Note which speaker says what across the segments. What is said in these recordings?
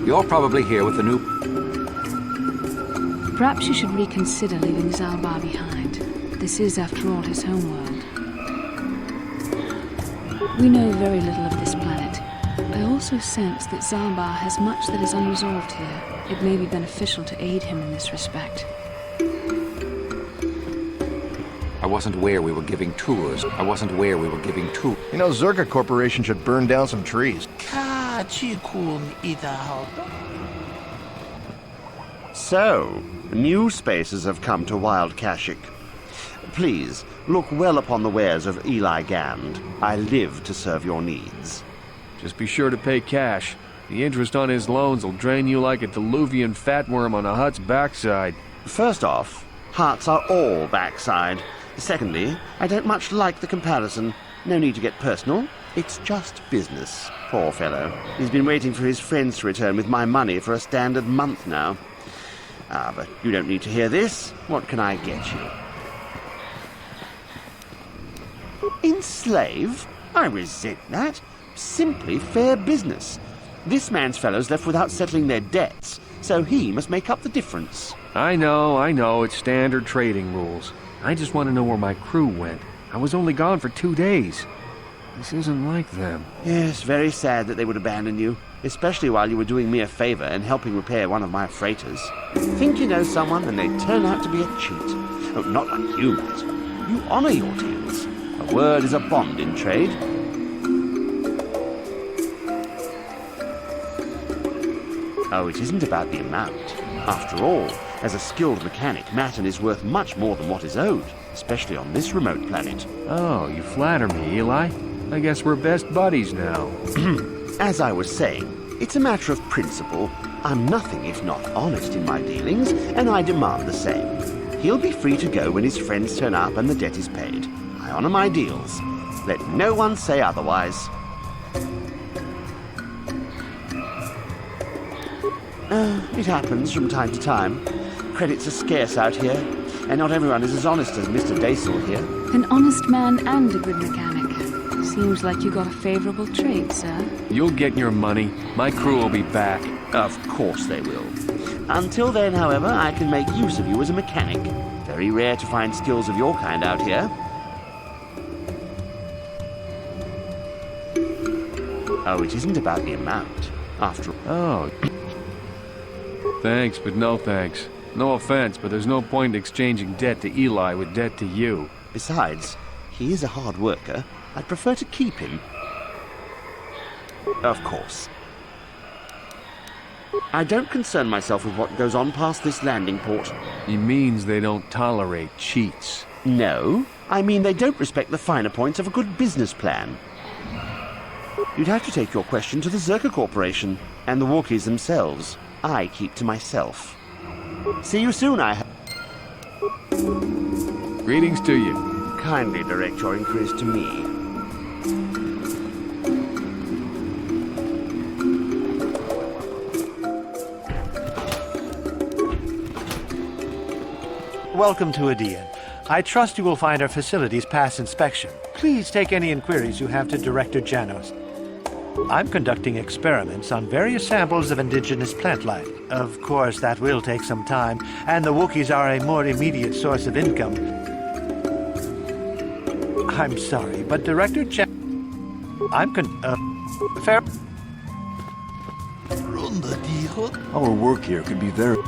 Speaker 1: You're probably here with the new...
Speaker 2: Perhaps you should reconsider leaving Zalbar behind. This is, after all, his homeworld. We know very little of this planet. I also sense that Zalbar has much that is unresolved here. It may be beneficial to aid him in this respect.
Speaker 1: I wasn't aware we were giving tours.
Speaker 3: You know, Zerka Corporation should burn down some trees.
Speaker 4: So, new spaces have come to Wild Kashyyyk. Please, look well upon the wares of Eli Gand. I live to serve your needs.
Speaker 5: Just be sure to pay cash. The interest on his loans will drain you like a diluvian fatworm on a hut's backside.
Speaker 4: First off, hearts are all backside. Secondly, I don't much like the comparison. No need to get personal. It's just business. Poor fellow. He's been waiting for his friends to return with my money for a standard month now. Ah, but you don't need to hear this. What can I get you? Enslave? I resent that. Simply fair business. This man's fellows left without settling their debts, so he must make up the difference.
Speaker 5: I know, it's standard trading rules. I just want to know where my crew went. I was only gone for 2 days. This isn't like them.
Speaker 4: Yes, very sad that they would abandon you, especially while you were doing me a favor and helping repair one of my freighters. Think you know someone, and they turn out to be a cheat. Oh, not like you, Matt. You honor your deals. A word is a bond in trade. Oh, it isn't about the amount. After all, as a skilled mechanic, Matten is worth much more than what is owed, especially on this remote planet.
Speaker 5: Oh, you flatter me, Eli. I guess we're best buddies now.
Speaker 4: As I was saying, it's a matter of principle. I'm nothing if not honest in my dealings, and I demand the same. He'll be free to go when his friends turn up and the debt is paid. I honor my deals. Let no one say otherwise. It happens from time to time. Credits are scarce out here, and not everyone is as honest as Mr. Daisel here.
Speaker 2: An honest man and a good mechanic. Seems like you got a favorable trade, sir.
Speaker 5: You'll get your money. My crew will be back.
Speaker 4: Of course they will. Until then, however, I can make use of you as a mechanic. Very rare to find skills of your kind out here. Oh, it isn't about the amount. After all...
Speaker 5: Oh. Thanks, but no thanks. No offense, but there's no point in exchanging debt to Eli with debt to you.
Speaker 4: Besides, he is a hard worker. I'd prefer to keep him. Of course. I don't concern myself with what goes on past this landing port.
Speaker 5: He means they don't tolerate cheats.
Speaker 4: No, I mean they don't respect the finer points of a good business plan. You'd have to take your question to the Zerka Corporation and the Wookiees themselves. I keep to myself. See you soon, I hope.
Speaker 5: Greetings to you.
Speaker 4: Kindly direct your inquiries to me.
Speaker 6: Welcome to Adian. I trust you will find our facilities pass inspection. Please take any inquiries you have to Director Janos. I'm conducting experiments on various samples of indigenous plant life. Of course, that will take some time, and the Wookiees are a more immediate source of income. I'm sorry, but Director Fair...
Speaker 7: Our work here could be very...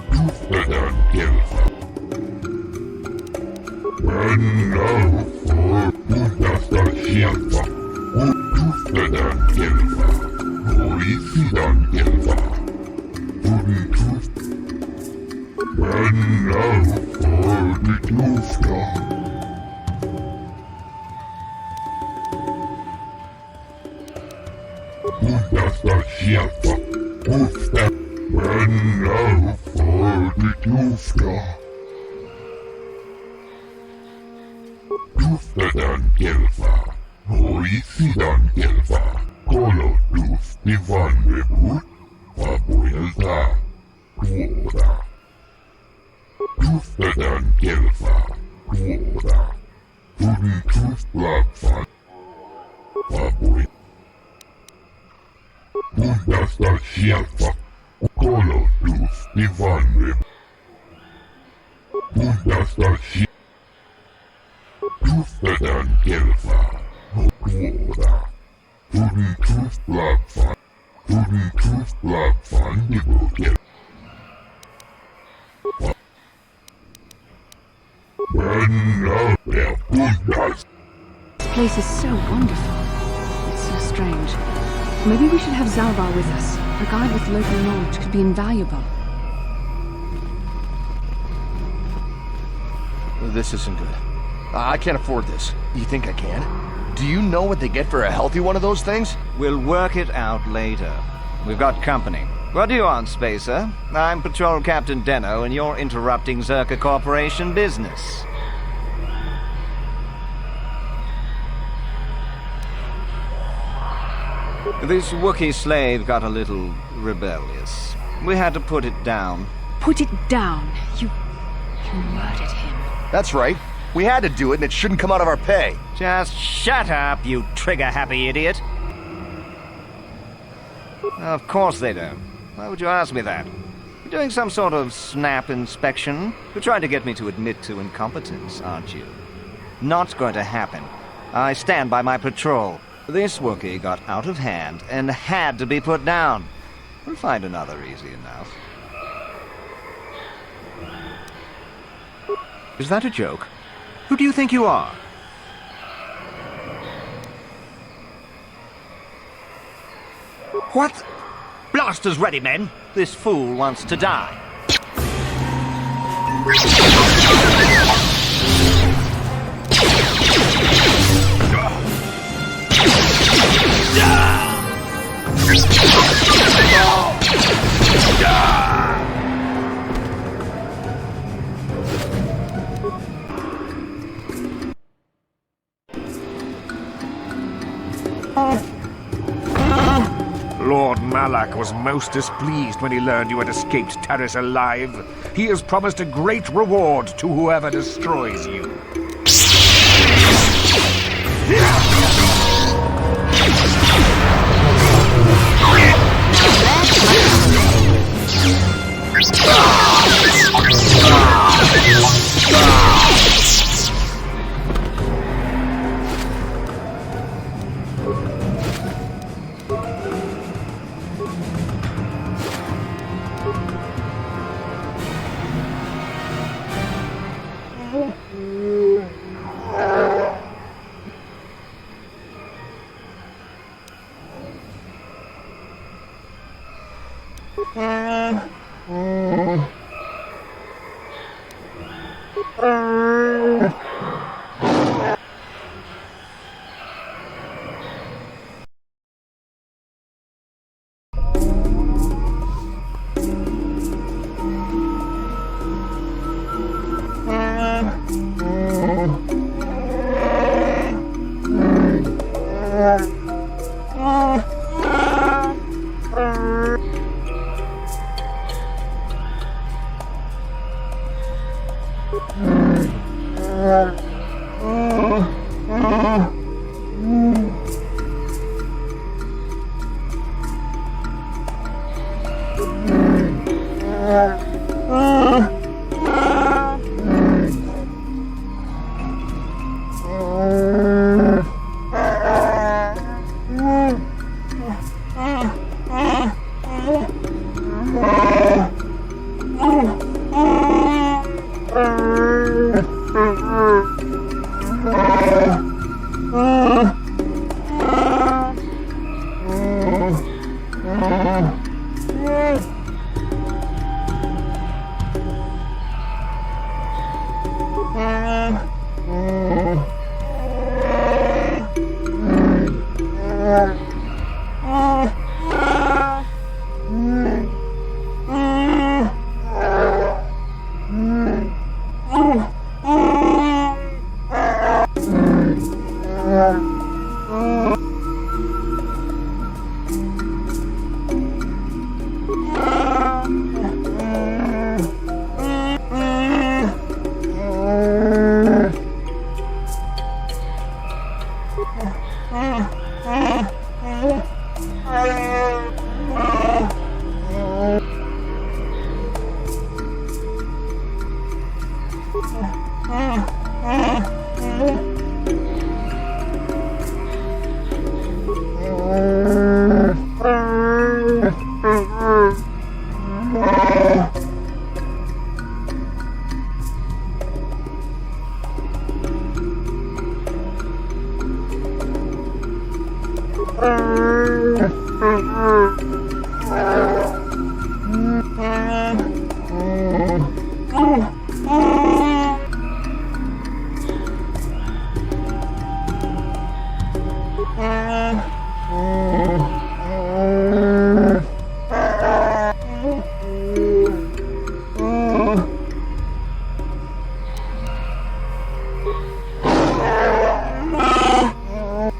Speaker 8: Dur Kashyyyk. When love fortitude. Tuftadan kelfa, hoisidan kelfa, kolotus divan rebut, vapuilta, tuoda. Tuftadan kelfa, tuoda, tuntus lapsan, vapuilta. Dur Kashyyyk, kolotus divan rebut. Dur Kashyyyk. Tuftadan kelfa, tuoda, tuntus lapsan dibukel.
Speaker 2: This place is so wonderful. It's so strange. Maybe we should have Zalbar with us. A guide with local knowledge could be invaluable.
Speaker 3: This isn't good. I can't afford this. You think I can? Do you know what they get for a healthy one of those things?
Speaker 9: We'll work it out later. We've got company. What do you want, Spacer? I'm Patrol Captain Deno, and you're interrupting Zerka Corporation business. This Wookiee slave got a little rebellious. We had to put it down.
Speaker 2: Put it down. You murdered him.
Speaker 3: That's right. We had to do it, and it shouldn't come out of our pay.
Speaker 9: Just shut up, you trigger-happy idiot. Of course they don't. Why would you ask me that? You're doing some sort of snap inspection? You're trying to get me to admit to incompetence, aren't you? Not going to happen. I stand by my patrol. This Wookiee got out of hand and had to be put down. We'll find another easy enough. Is that a joke? Who do you think you are? What? Blasters ready, men. This fool wants to die.
Speaker 10: Lord Malak was most displeased when he learned you had escaped Taris alive. He has promised a great reward to whoever destroys you.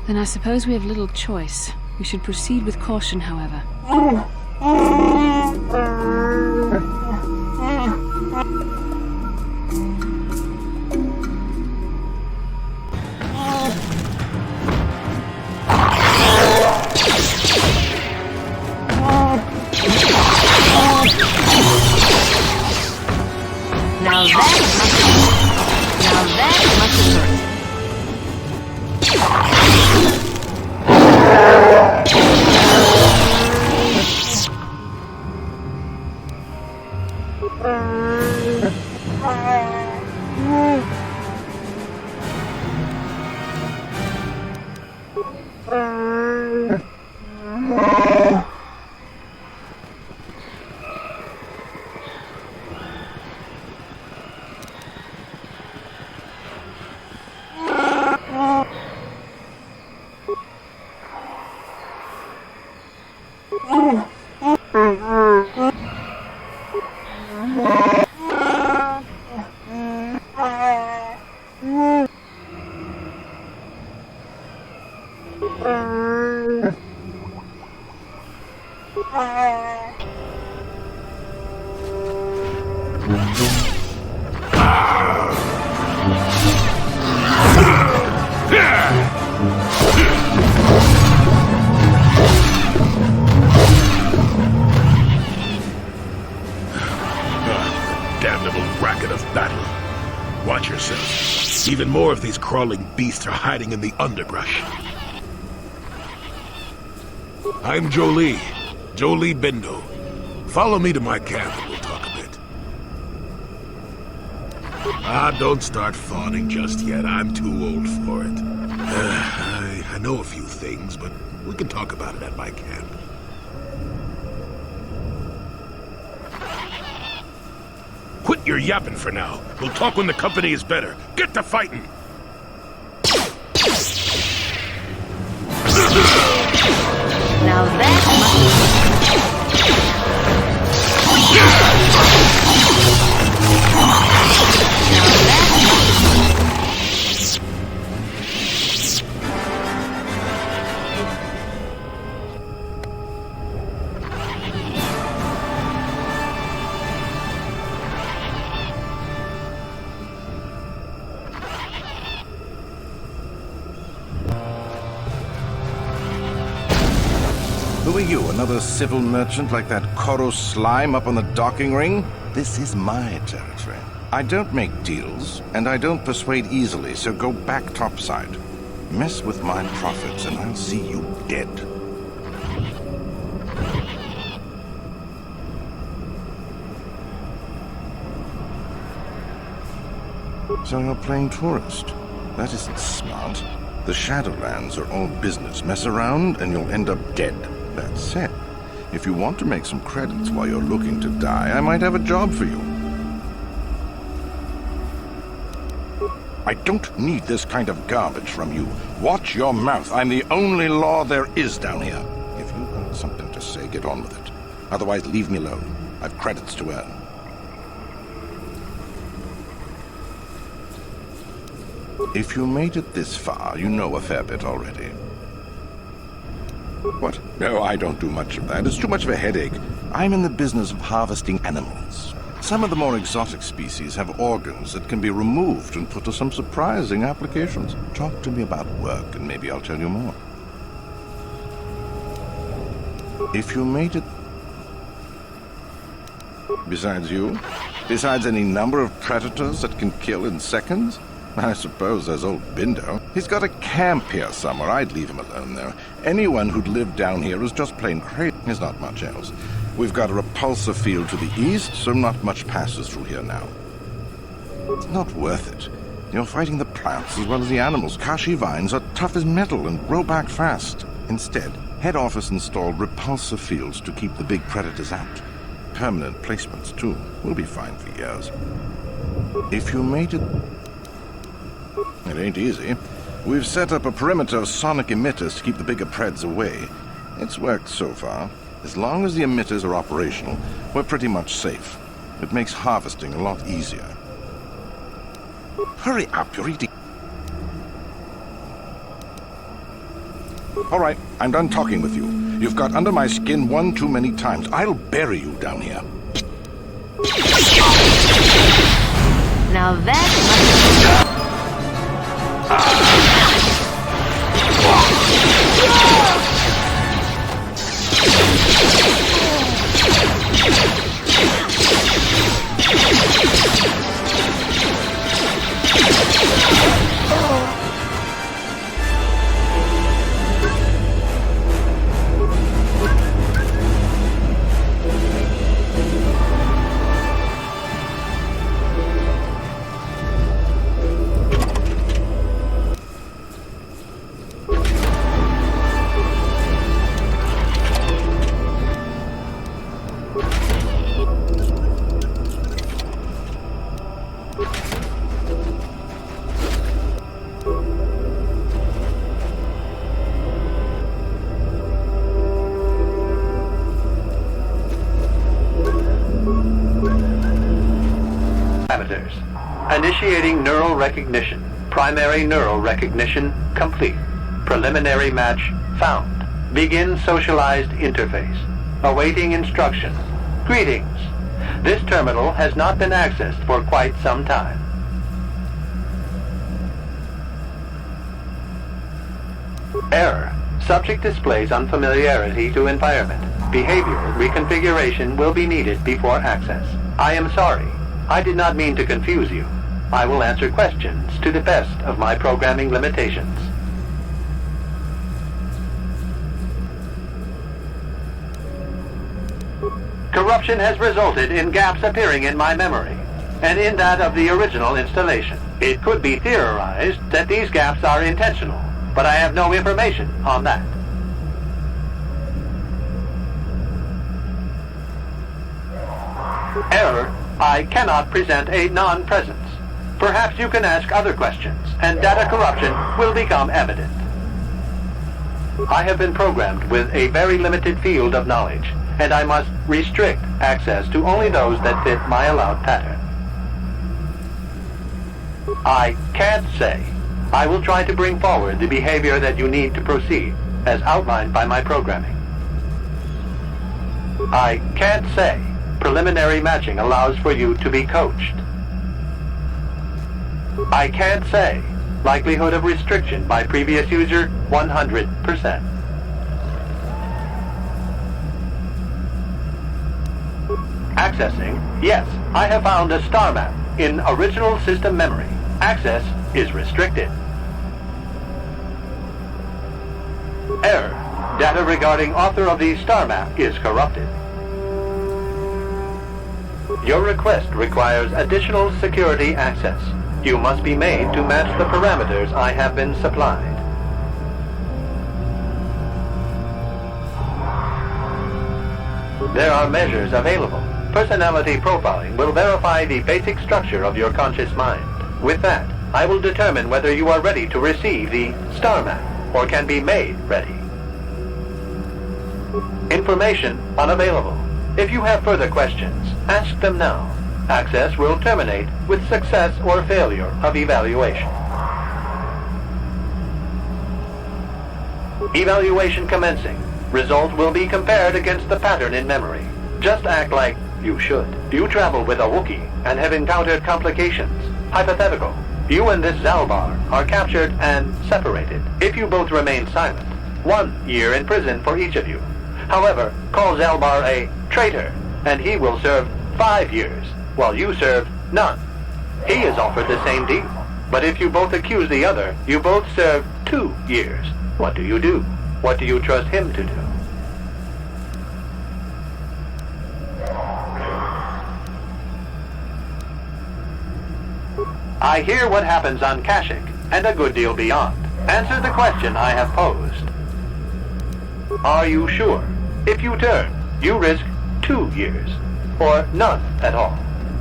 Speaker 2: Then I suppose we have little choice. We should proceed with caution, however.
Speaker 11: Now that must have hurt.
Speaker 10: Damnable racket of battle. Watch yourself. Even more of these crawling beasts are hiding in the underbrush. I'm Jolie. Jolie Bindo. Follow me to my camp and we'll talk a bit. Don't start fawning just yet. I'm too old for it. I know a few things, but we can talk about it at my camp. Quit your yapping for now. We'll talk when the company is better. Get to fighting!
Speaker 11: Now that
Speaker 12: Who are you, another civil merchant like that Koro slime up on the docking ring? This is my territory. I don't make deals, and I don't persuade easily, so go back topside. Mess with my profits, and I'll see you dead. So you're playing tourist. That isn't smart. The Shadowlands are all business. Mess around, and you'll end up dead. That said, if you want to make some credits while you're looking to die, I might have a job for you. I don't need this kind of garbage from you. Watch your mouth. I'm the only law there is down here. If you something to say, get on with it. Otherwise, leave me alone. I've credits to earn. If you made it this far, you know a fair bit already. What? No, I don't do much of that. It's too much of a headache. I'm in the business of harvesting animals. Some of the more exotic species have organs that can be removed and put to some surprising applications. Talk to me about work, and maybe I'll tell you more. If you made it... Besides you? Besides any number of predators that can kill in seconds? I suppose there's old Bindo. He's got a camp here somewhere. I'd leave him alone, though. Anyone who'd lived down here is just plain crazy. There's not much else. We've got a repulsor field to the east, so not much passes through here now. It's not worth it. You're fighting the plants as well as the animals. Kashi vines are tough as metal and grow back fast. Instead, head office installed repulsor fields to keep the big predators out. Permanent placements, too. We'll be fine for years. If you made it... It ain't easy. We've set up a perimeter of sonic emitters to keep the bigger preds away. It's worked so far. As long as the emitters are operational, we're pretty much safe. It makes harvesting a lot easier. Hurry up, you're eating. All right, I'm done talking with you. You've got under my skin one too many times. I'll bury you down here.
Speaker 11: Now that's...
Speaker 13: Initiating neural recognition. Primary neural recognition complete. Preliminary match found. Begin socialized interface. Awaiting instruction. Greetings. This terminal has not been accessed for quite some time. Error. Subject displays unfamiliarity to environment. Behavioral reconfiguration will be needed before access. I am sorry. I did not mean to confuse you. I will answer questions to the best of my programming limitations. Corruption has resulted in gaps appearing in my memory, and in that of the original installation. It could be theorized that these gaps are intentional, but I have no information on that. Error. I cannot present a non-presence. Perhaps you can ask other questions, and data corruption will become evident. I have been programmed with a very limited field of knowledge, and I must restrict access to only those that fit my allowed pattern. I can't say. I will try to bring forward the behavior that you need to proceed, as outlined by my programming. I can't say. Preliminary matching allows for you to be coached. I can't say. Likelihood of restriction by previous user, 100%. Accessing. Yes, I have found a star map in original system memory. Access is restricted. Error. Data regarding author of the star map is corrupted. Your request requires additional security access. You must be made to match the parameters I have been supplied. There are measures available. Personality profiling will verify the basic structure of your conscious mind. With that, I will determine whether you are ready to receive the star map or can be made ready. Information unavailable. If you have further questions, ask them now. Access will terminate with success or failure of evaluation. Evaluation commencing. Result will be compared against the pattern in memory. Just act like you should. You travel with a Wookiee and have encountered complications. Hypothetical. You and this Zalbar are captured and separated. If you both remain silent, 1 year in prison for each of you. However, call Zalbar a traitor, and he will serve 5 years, while you serve none. He is offered the same deal. But if you both accuse the other, you both serve 2 years. What do you do? What do you trust him to do? I hear what happens on Kashyyyk, and a good deal beyond. Answer the question I have posed. Are you sure? If you turn, you risk 2 years, or none at all.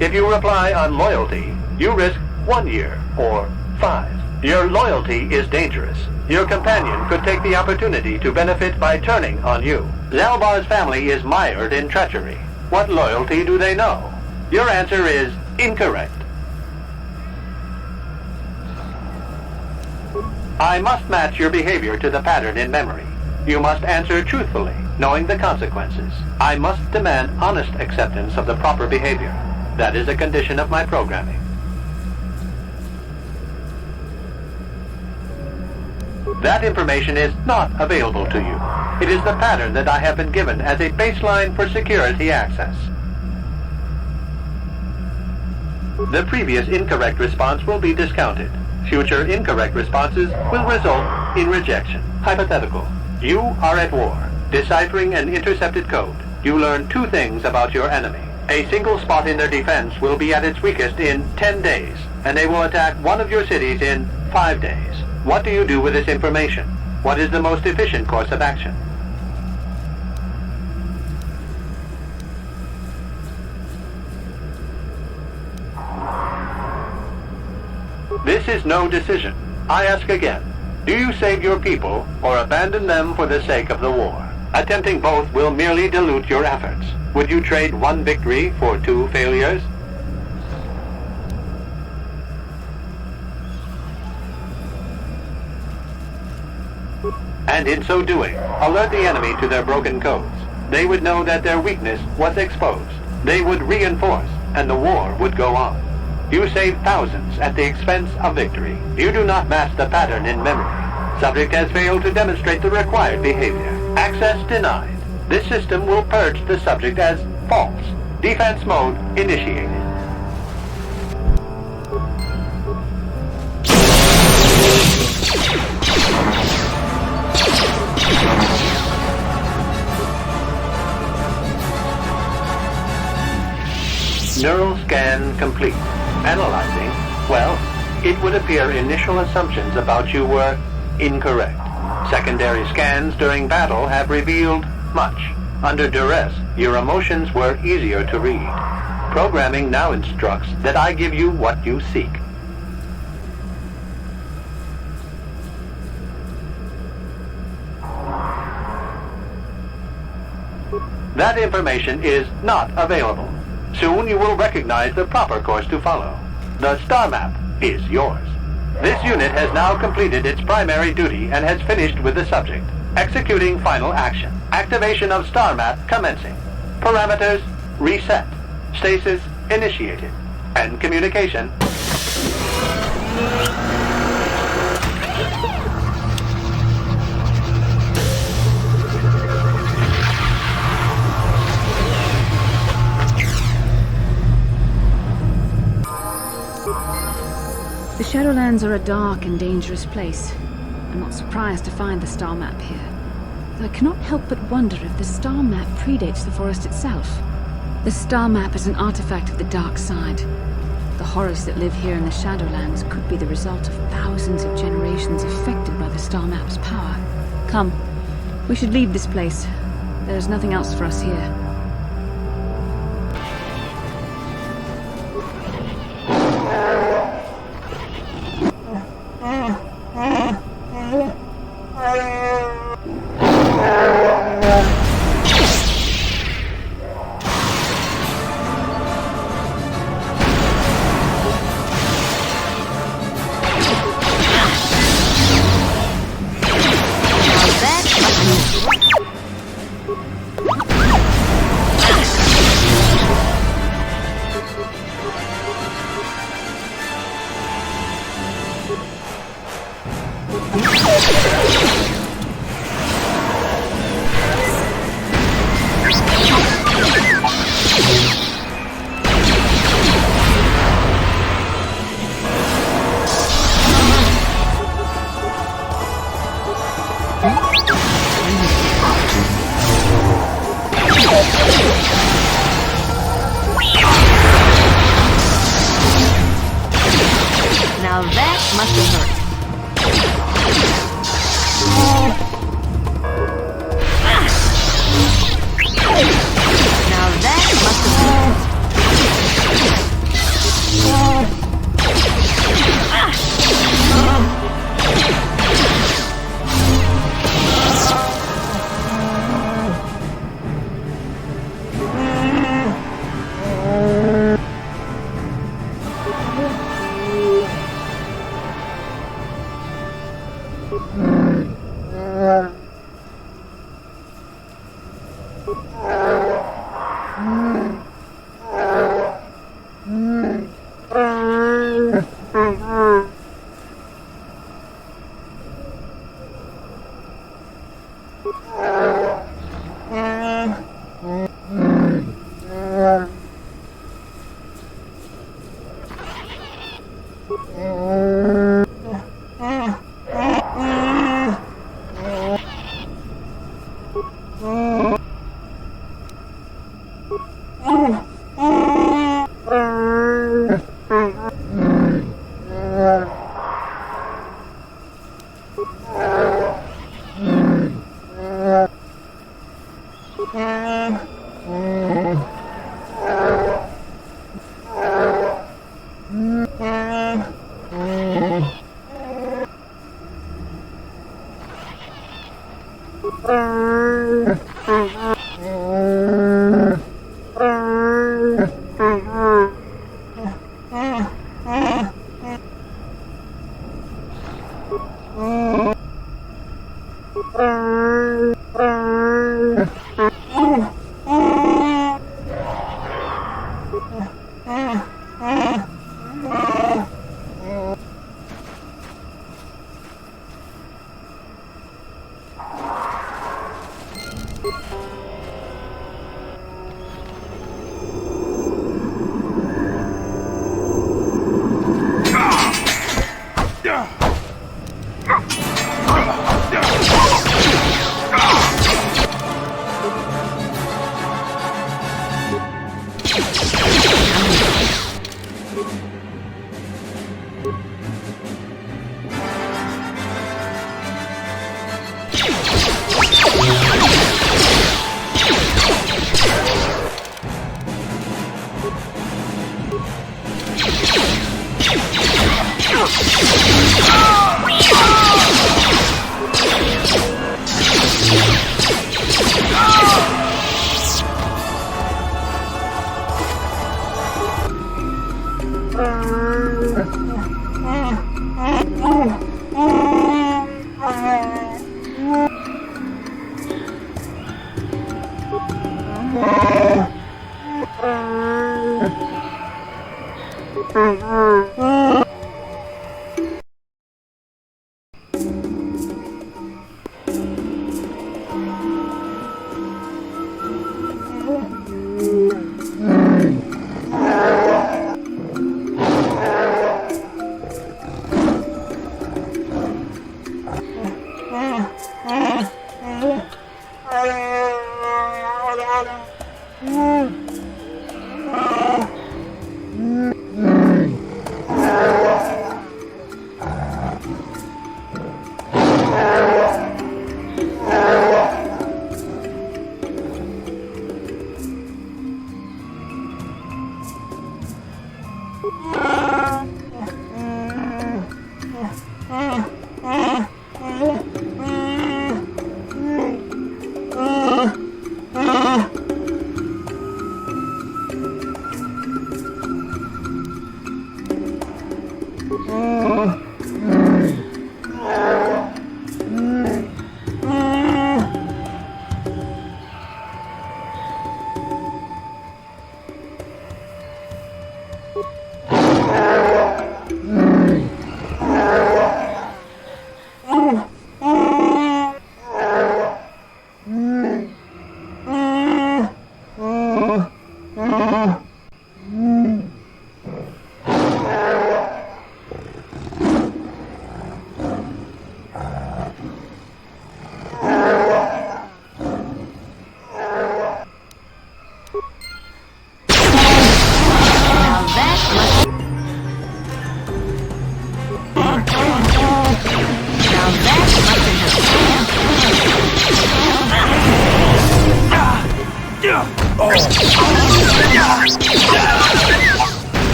Speaker 13: If you reply on loyalty, you risk 1 year, or 5. Your loyalty is dangerous. Your companion could take the opportunity to benefit by turning on you. Zalbar's family is mired in treachery. What loyalty do they know? Your answer is incorrect. I must match your behavior to the pattern in memory. You must answer truthfully, knowing the consequences. I must demand honest acceptance of the proper behavior. That is a condition of my programming. That information is not available to you. It is the pattern that I have been given as a baseline for security access. The previous incorrect response will be discounted. Future incorrect responses will result in rejection. Hypothetical. You are at war, deciphering an intercepted code. You learn 2 things about your enemy. A single spot in their defense will be at its weakest in 10 days, and they will attack one of your cities in 5 days. What do you do with this information? What is the most efficient course of action? This is no decision. I ask again. Do you save your people or abandon them for the sake of the war? Attempting both will merely dilute your efforts. Would you trade 1 victory for 2 failures? And in so doing, alert the enemy to their broken codes. They would know that their weakness was exposed. They would reinforce, and the war would go on. You save thousands at the expense of victory. You do not match the pattern in memory. Subject has failed to demonstrate the required behavior. Access denied. This system will purge the subject as false. Defense mode initiated. Neural scan complete. Analyzing, well, it would appear initial assumptions about you were incorrect. Secondary scans during battle have revealed much. Under duress, your emotions were easier to read. Programming now instructs that I give you what you seek. That information is not available. Soon you will recognize the proper course to follow. The star map is yours. This unit has now completed its primary duty and has finished with the subject. Executing final action. Activation of star map commencing. Parameters reset. Stasis initiated. End communication.
Speaker 2: The Shadowlands are a dark and dangerous place. I'm not surprised to find the star map here. Though I cannot help but wonder if the star map predates the forest itself. The star map is an artifact of the dark side. The horrors that live here in the Shadowlands could be the result of thousands of generations affected by the star map's power. Come, we should leave this place. There is nothing else for us here.
Speaker 11: must have hurt. Now that must have hurt.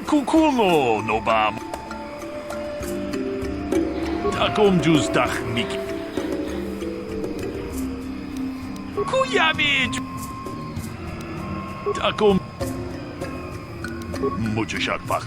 Speaker 14: Kukulo nobam. Takom juzdach miki. Kuyami. Takom. Mucho shakfach.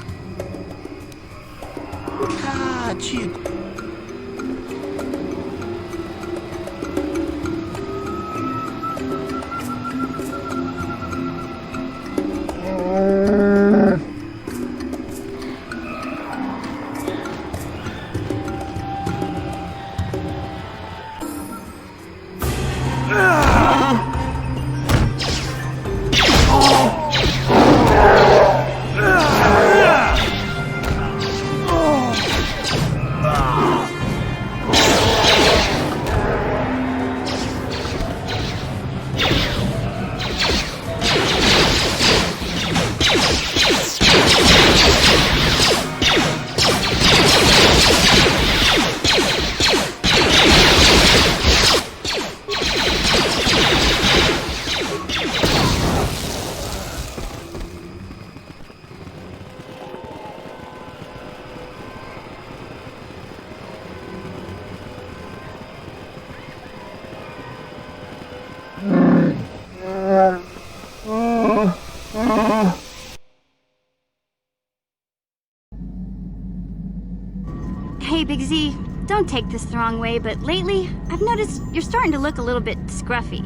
Speaker 15: Hey, Big Z, don't take this the wrong way, but lately, I've noticed you're starting to look a little bit scruffy.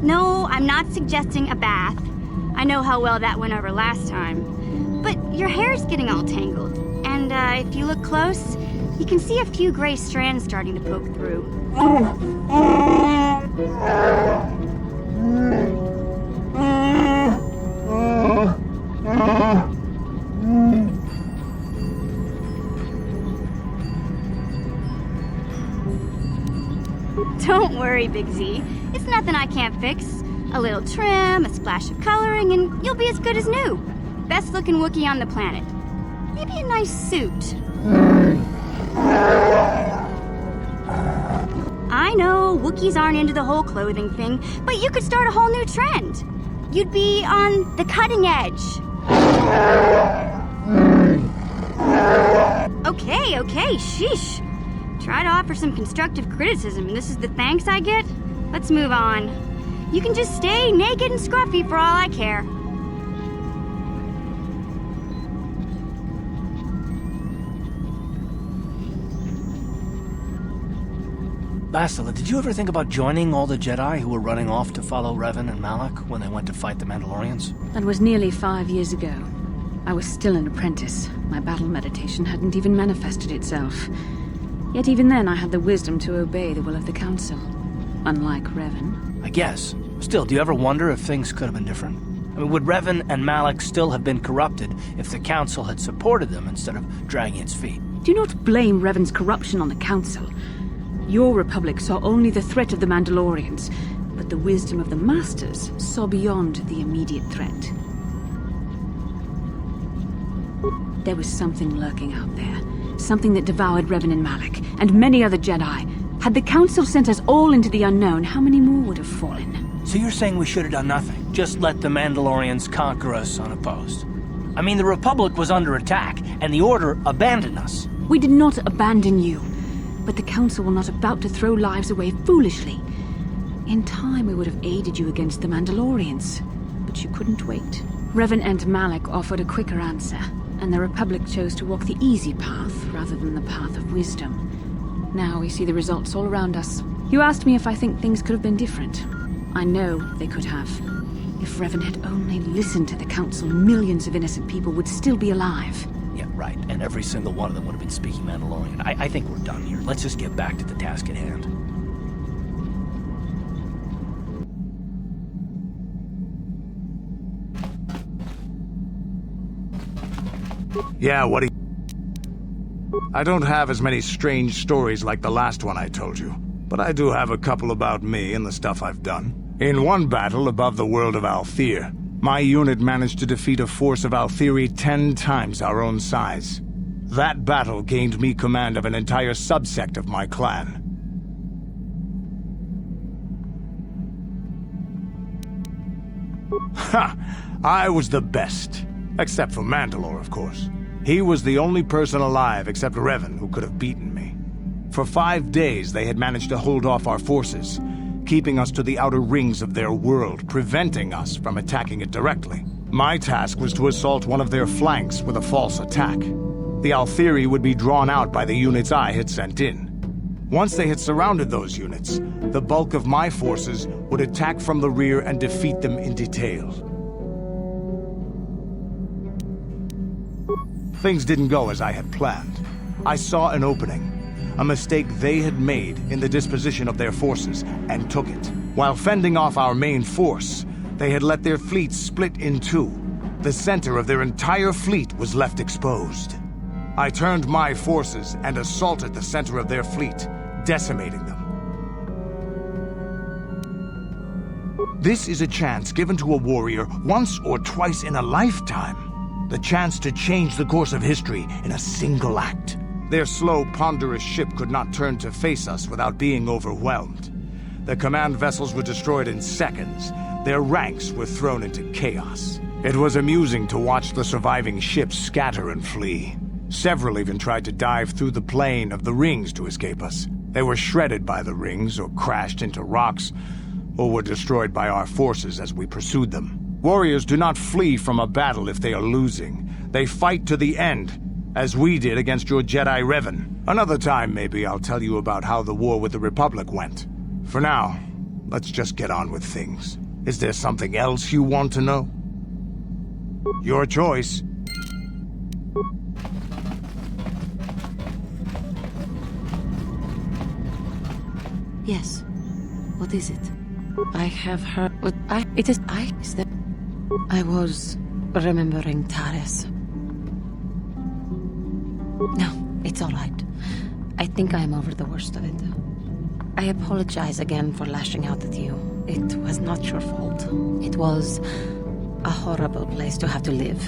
Speaker 15: No, I'm not suggesting a bath. I know how well that went over last time. But your hair's getting all tangled, and if you look close, you can see a few gray strands starting to poke through. Don't worry, Big Z. It's nothing I can't fix. A little trim, a splash of coloring, and you'll be as good as new. Best looking Wookiee on the planet. Maybe a nice suit. I know, Wookiees aren't into the whole clothing thing, but you could start a whole new trend. You'd be on the cutting edge. Okay, sheesh. Try to offer some constructive criticism, and this is the thanks I get? Let's move on. You can just stay naked and scruffy for all I care.
Speaker 16: Bastila, did you ever think about joining all the Jedi who were running off to follow Revan and Malak when they went to fight the Mandalorians?
Speaker 2: That was nearly 5 years ago. I was still an apprentice. My battle meditation hadn't even manifested itself. Yet even then I had the wisdom to obey the will of the Council. Unlike Revan.
Speaker 16: I guess. Still, do you ever wonder if things could have been different? I mean, would Revan and Malak still have been corrupted if the Council had supported them instead of dragging its feet?
Speaker 2: Do not blame Revan's corruption on the Council. Your Republic saw only the threat of the Mandalorians, but the wisdom of the Masters saw beyond the immediate threat. There was something lurking out there. Something that devoured Revan and Malak, and many other Jedi. Had the Council sent us all into the unknown, how many more would have fallen?
Speaker 16: So you're saying we should have done nothing? Just let the Mandalorians conquer us unopposed? I mean, the Republic was under attack, and the Order abandoned us.
Speaker 2: We did not abandon you. But the Council were not about to throw lives away foolishly. In time, we would have aided you against the Mandalorians. But you couldn't wait. Revan and Malak offered a quicker answer, and the Republic chose to walk the easy path rather than the path of wisdom. Now we see the results all around us. You asked me if I think things could have been different. I know they could have. If Revan had only listened to the Council, millions of innocent people would still be alive.
Speaker 16: Yeah, right. And every single one of them would have been speaking Mandalorian. I think we're done here. Let's just get back to the task at hand.
Speaker 10: Yeah, what do you... I don't have as many strange stories like the last one I told you, but I do have a couple about me and the stuff I've done. In one battle above the world of Althir, my unit managed to defeat a force of Althiri 10 times our own size. That battle gained me command of an entire subsect of my clan. Ha! I was the best. Except for Mandalore, of course. He was the only person alive except Revan who could have beaten me. For 5 days they had managed to hold off our forces, keeping us to the outer rings of their world, preventing us from attacking it directly. My task was to assault one of their flanks with a false attack. The Althiri would be drawn out by the units I had sent in. Once they had surrounded those units, the bulk of my forces would attack from the rear and defeat them in detail. Things didn't go as I had planned. I saw an opening. A mistake they had made in the disposition of their forces, and took it. While fending off our main force, they had let their fleet split in two. The center of their entire fleet was left exposed. I turned my forces and assaulted the center of their fleet, decimating them. This is a chance given to a warrior once or twice in a lifetime. The chance to change the course of history in a single act. Their slow, ponderous ship could not turn to face us without being overwhelmed. The command vessels were destroyed in seconds. Their ranks were thrown into chaos. It was amusing to watch the surviving ships scatter and flee. Several even tried to dive through the plane of the rings to escape us. They were shredded by the rings, or crashed into rocks, or were destroyed by our forces as we pursued them. Warriors do not flee from a battle if they are losing. They fight to the end, as we did against your Jedi Revan. Another time, maybe, I'll tell you about how the war with the Republic went. For now, let's just get on with things. Is there something else you want to know? Your choice.
Speaker 17: Yes. What is it? I have heard what is that I was remembering Taris. No, it's all right. I think I am over the worst of it. I apologize again for lashing out at you. It was not your fault. It was a horrible place to have to live.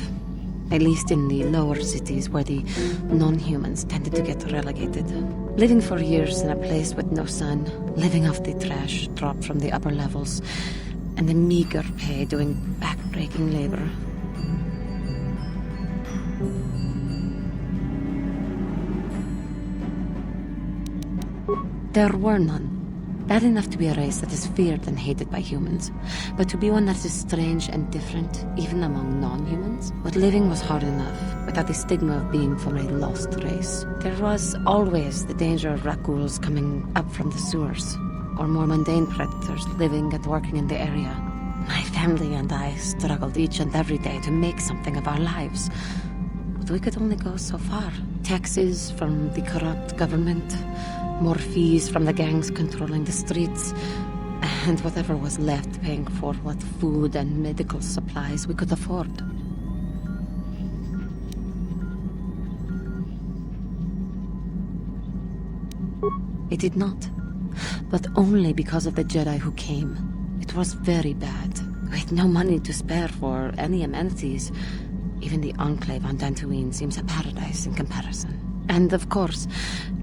Speaker 17: At least in the lower cities where the non-humans tended to get relegated. Living for years in a place with no sun, living off the trash dropped from the upper levels, and the meager pay doing back-breaking labor. There were none. Bad enough to be a race that is feared and hated by humans, but to be one that is strange and different, even among non-humans? But living was hard enough, without the stigma of being from a lost race. There was always the danger of Rakuls coming up from the sewers, or more mundane predators living and working in the area. My family and I struggled each and every day to make something of our lives, but we could only go so far. Taxes from the corrupt government, more fees from the gangs controlling the streets, and whatever was left paying for what food and medical supplies we could afford. It did not, but only because of the Jedi who came. It was very bad. We had no money to spare for any amenities. Even the Enclave on Dantooine seems a paradise in comparison. And of course,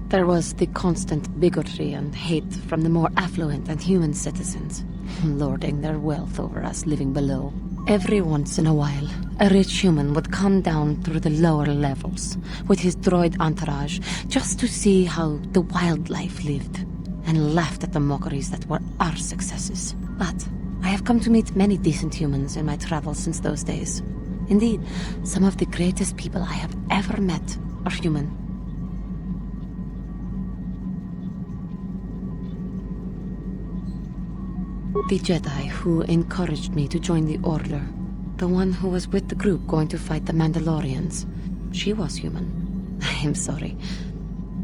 Speaker 17: there was the constant bigotry and hate from the more affluent and human citizens, lording their wealth over us living below. Every once in a while, a rich human would come down through the lower levels with his droid entourage just to see how the wildlife lived, and laughed at the mockeries that were our successes. But I have come to meet many decent humans in my travels since those days. Indeed, some of the greatest people I have ever met are human. The Jedi who encouraged me to join the Order, the one who was with the group going to fight the Mandalorians, she was human. I am sorry.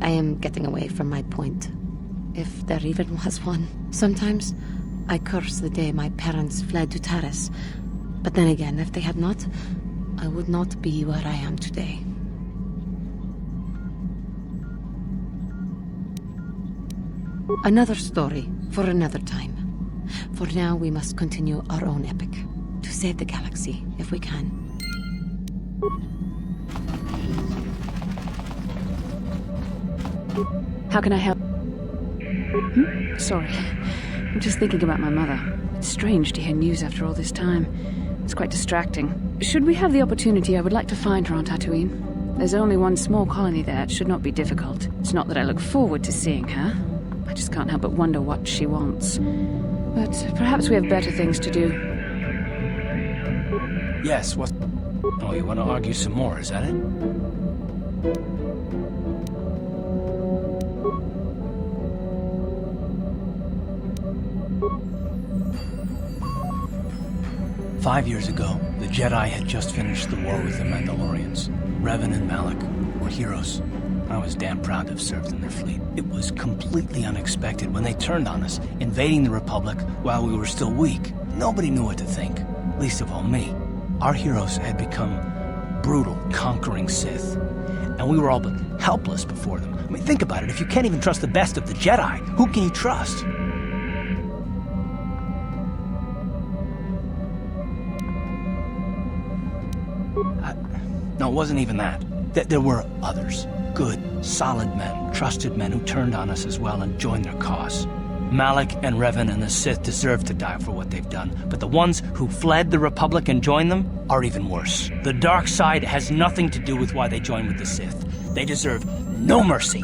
Speaker 17: I am getting away from my point. If there even was one. Sometimes I curse the day my parents fled to Taris. But then again, if they had not, I would not be where I am today. Another story for another time. For now, we must continue our own epic, to save the galaxy, if we can.
Speaker 2: How can I help? Sorry. I'm just thinking about my mother. It's strange to hear news after all this time. It's quite distracting. Should we have the opportunity, I would like to find her on Tatooine. There's only one small colony there. It should not be difficult. It's not that I look forward to seeing her. I just can't help but wonder what she wants. But perhaps we have better things to do.
Speaker 16: Yes, what? Oh, you want to argue some more, is that it? Five years ago, the Jedi had just finished the war with the Mandalorians. Revan and Malak were heroes. I was damn proud to have served in their fleet. It was completely unexpected when they turned on us, invading the Republic while we were still weak. Nobody knew what to think, least of all me. Our heroes had become brutal, conquering Sith, and we were all but helpless before them. I mean, think about it. If you can't even trust the best of the Jedi, who can you trust? No, it wasn't even that. There were others. Good, solid men, trusted men who turned on us as well and joined their cause. Malak and Revan and the Sith deserve to die for what they've done, but the ones who fled the Republic and joined them are even worse. The dark side has nothing to do with why they joined with the Sith. They deserve no mercy.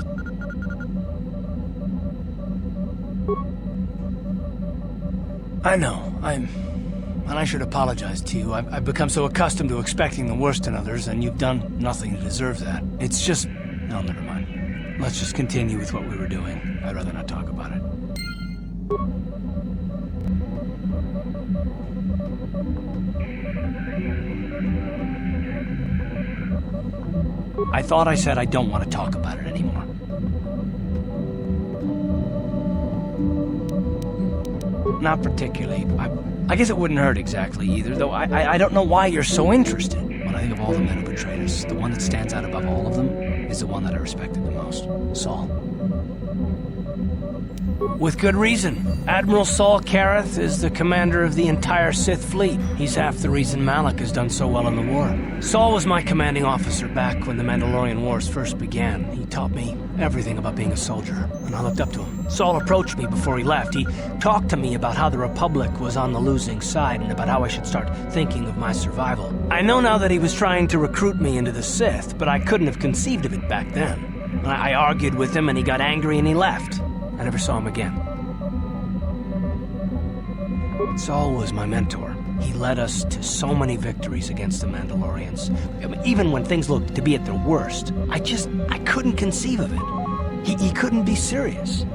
Speaker 16: I know, and I should apologize to you. I've become so accustomed to expecting the worst in others, and you've done nothing to deserve that. It's just... No, never mind. Let's just continue with what we were doing. I'd rather not talk about it. I thought I said I don't want to talk about it anymore. Not particularly. I guess it wouldn't hurt exactly either, though I don't know why you're so interested. When I think of all the men who betrayed us, the one that stands out above all of them is the one that I respected the most, Saul. With good reason. Admiral Saul Kareth is the commander of the entire Sith fleet. He's half the reason Malak has done so well in the war. Saul was my commanding officer back when the Mandalorian Wars first began. He taught me everything about being a soldier, and I looked up to him. Saul approached me before he left. He talked to me about how the Republic was on the losing side and about how I should start thinking of my survival. I know now that he was trying to recruit me into the Sith, but I couldn't have conceived of it back then. I argued with him and he got angry and he left. I never saw him again. Saul was my mentor. He led us to so many victories against the Mandalorians. I mean, even when things looked to be at their worst, I couldn't conceive of it. He couldn't be serious.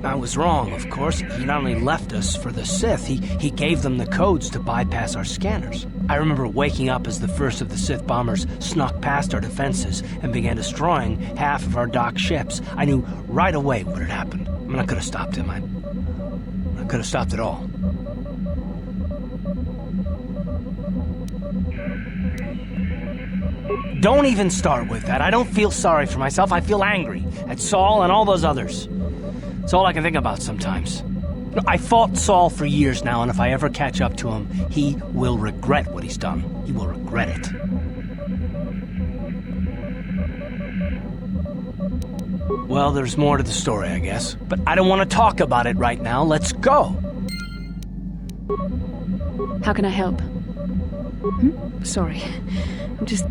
Speaker 16: I was wrong, of course. He not only left us for the Sith, he gave them the codes to bypass our scanners. I remember waking up as the first of the Sith bombers snuck past our defenses and began destroying half of our docked ships. I knew right away what had happened. I mean, I could have stopped him. I could have stopped it all. Don't even start with that. I don't feel sorry for myself. I feel angry at Saul and all those others. It's all I can think about sometimes. I fought Saul for years now, and if I ever catch up to him, he will regret what he's done. He will regret it. Well, there's more to the story, I guess. But I don't want to talk about it right now. Let's go.
Speaker 2: How can I help? Sorry. I'm just